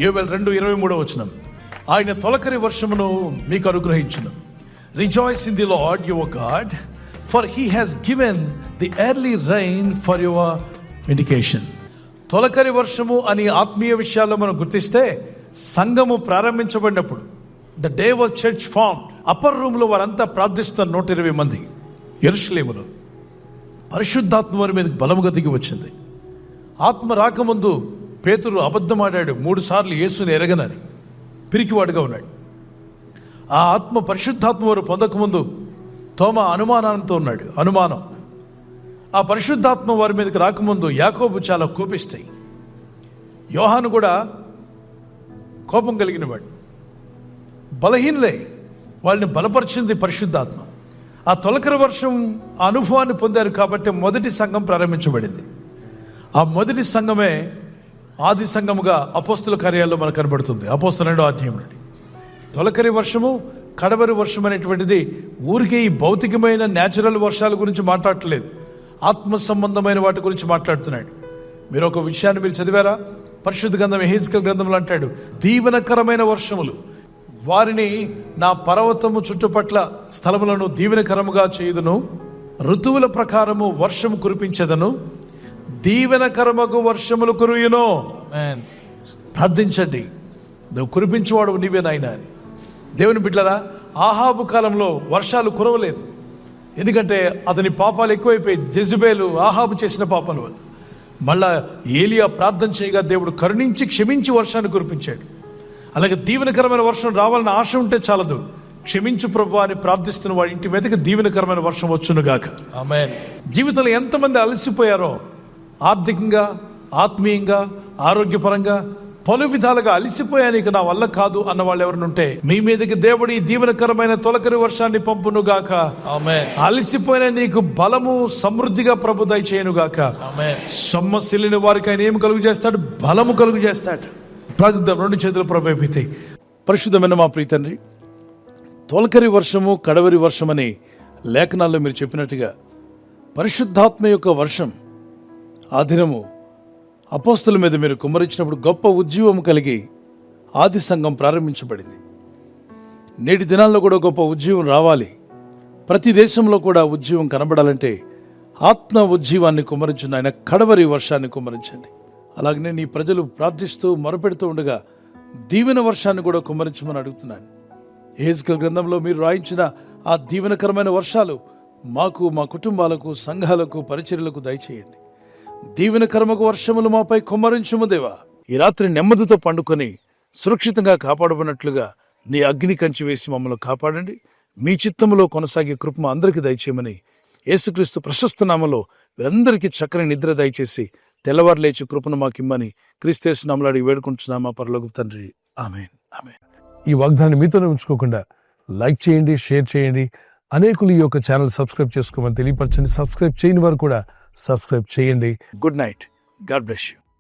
యోవేలు 2:23 ఆయన తొలకరి వర్షమును మీకు అనుగ్రహించును. Rejoice in the Lord your God, for he has given the early rain for your indication. తొలకరి వర్షము అని ఆత్మీయ విషయాల్లో మనం గుర్తిస్తే, సంఘము ప్రారంభించబడినప్పుడు the day was church formed. Upper రూమ్లో వారంతా ప్రార్థిస్తున్న 120 మంది. యెరూషలేములో పరిశుద్ధాత్మ వారి మీద బలముగా దిగి వచ్చింది. ఆత్మ రాకముందు పేతురు అబద్ధమాడాడు 3 సార్లు యేసుని ఎరగనని, పిరికివాడుగా ఉన్నాడు. ఆ ఆత్మ పరిశుద్ధాత్మ వారు పొందకముందు తోమ అనుమానంతో ఉన్నాడు. అనుమానం. ఆ పరిశుద్ధాత్మ వారి మీదకి రాకముందు యాకోబు చాలా కోపిస్తాయి. యోహాను కూడా కోపం కలిగిన వాడు. బలహీనులే, వాళ్ళని బలపరిచింది పరిశుద్ధాత్మ. ఆ తొలకరి వర్షం ఆ అనుభవాన్ని పొందారు కాబట్టి మొదటి సంఘం ప్రారంభించబడింది. ఆ మొదటి సంఘమే ఆది సంఘముగా అపోస్తుల కార్యాల్లో మనకు కనబడుతుంది. అపోస్తుల 2వ అధ్యాయం నుండి తొలకరి వర్షము, కడవరి వర్షం అనేటువంటిది ఊరికే ఈ భౌతికమైన న్యాచురల్ వర్షాల గురించి మాట్లాడట్లేదు, ఆత్మ సంబంధమైన వాటి గురించి మాట్లాడుతున్నాడు. మీరు ఒక విషయాన్ని మీరు చదివారా? పరిశుద్ధ గ్రంథం యెహెజ్కేలు గ్రంథంలో అంటాడు, దీవెనకరమైన వర్షములు వారిని నా పర్వతము చుట్టుపట్ల స్థలములను దీవెనకరముగా చేయుదును, ఋతువుల ప్రకారము వర్షము కురిపించదను, దీవెనకరమగు వర్షములు కురియును. ప్రార్థించండి, నువ్వు కురిపించేవాడు నీవే నాయనా అని. దేవుని బిడ్డలారా, ఆహాబు కాలంలో వర్షాలు కురవలేదు. ఎందుకంటే అతని పాపాలు ఎక్కువైపోయి, జెజబేలు ఆహాబు చేసిన పాపాల వల్ల. మళ్ళా ఏలియా ప్రార్థన చేయగా దేవుడు కరుణించి క్షమించి వర్షాన్ని కురిపించాడు. అలాగే దీవెనకరమైన వర్షం రావాలని ఆశ ఉంటే చాలదు, క్షమించు ప్రభు అని ప్రార్థిస్తున్న వాడి ఇంటి మీదకి దీవెనకరమైన వర్షం వచ్చును గాక. ఆమేన్. జీవితంలో ఎంతమంది అలసిపోయారో, ఆర్థికంగా, ఆత్మీయంగా, ఆరోగ్యపరంగా పలు విధాలుగా అలసిపోయాను, ఇక నా వల్ల కాదు అన్న వాళ్ళు ఎవరిని ఉంటే మీ మీదకి దేవుడు ఈ దీవెనకరమైన తొలకరి వర్షాన్ని పంపును గాక. ఆమేన్. అలసిపోయిన నీకు బలము సమృద్ధిగా ప్రభు దయచేయును గాక. ఆమేన్. సొమ్మసిల్లిన వారికి ఆయన ఏమి కలుగు చేస్తాడు? బలము కలుగు చేస్తాడు. ప్రార్థిద్దాం. 2 చేతులు ప్రభావితే. పరిశుద్ధమైన మా ప్రియ తండ్రి, తొలకరి వర్షము, కడవరి వర్షం అని లేఖనాల్లో మీరు చెప్పినట్టుగా పరిశుద్ధాత్మ యొక్క వర్షం ఆ దినము అపోస్తల మీద మీరు కుమ్మరించినప్పుడు గొప్ప ఉజ్జీవం కలిగి ఆది సంఘం ప్రారంభించబడింది. నేటి దినాల్లో కూడా గొప్ప ఉజ్జీవం రావాలి. ప్రతి దేశంలో కూడా ఉజ్జీవం కనబడాలంటే ఆత్మ ఉజ్జీవాన్ని కుమ్మరించిన ఆయన కడవరి వర్షాన్ని కుమ్మరించండి. అలాగనే నీ ప్రజలు ప్రార్థిస్తూ మొరపెడుతూ ఉండగా దీవెన వర్షాన్ని కూడా కుమ్మరించమని అడుగుతున్నాను. యెహెజ్కేలు గ్రంథంలో మీరు రాయించిన ఆ దీవెనకరమైన వర్షాలు మాకు, మా కుటుంబాలకు, సంఘాలకు, పరిచర్యలకు దయచేయండి. దీవెనకరమకు వర్షములు మాపై కుమ్మరించుము దేవా. ఈ రాత్రి నెమ్మదితో పండుకొని సురక్షితంగా కాపాడబడినట్లుగా నీ అగ్ని కంచి వేసి మమ్మల్ని కాపాడండి. మీ చిత్తములో కొనసాగే కృప అందరికీ దయచేయమని యేసుక్రీస్తు ప్రశస్త నామములో వీరందరికీ చక్కని నిద్ర దయచేసి తెల్లవారు లేచి కృపను మాకిమ్మని క్రీస్తు నామములో అడిగి వేడుకుంటున్నామా పరలోక తండ్రి. ఆమేన్. ఆమేన్. ఈ వాగ్దానాన్ని మీతోనే ఉంచుకోకుండా లైక్ చేయండి, షేర్ చేయండి. అనేకులు ఈ యొక్క ఛానల్ సబ్స్క్రైబ్ చేసుకోమని తెలియపరచండి. సబ్స్క్రైబ్ చేయని వారు కూడా సబ్స్క్రైబ్ చేయండి. Good night. God bless you.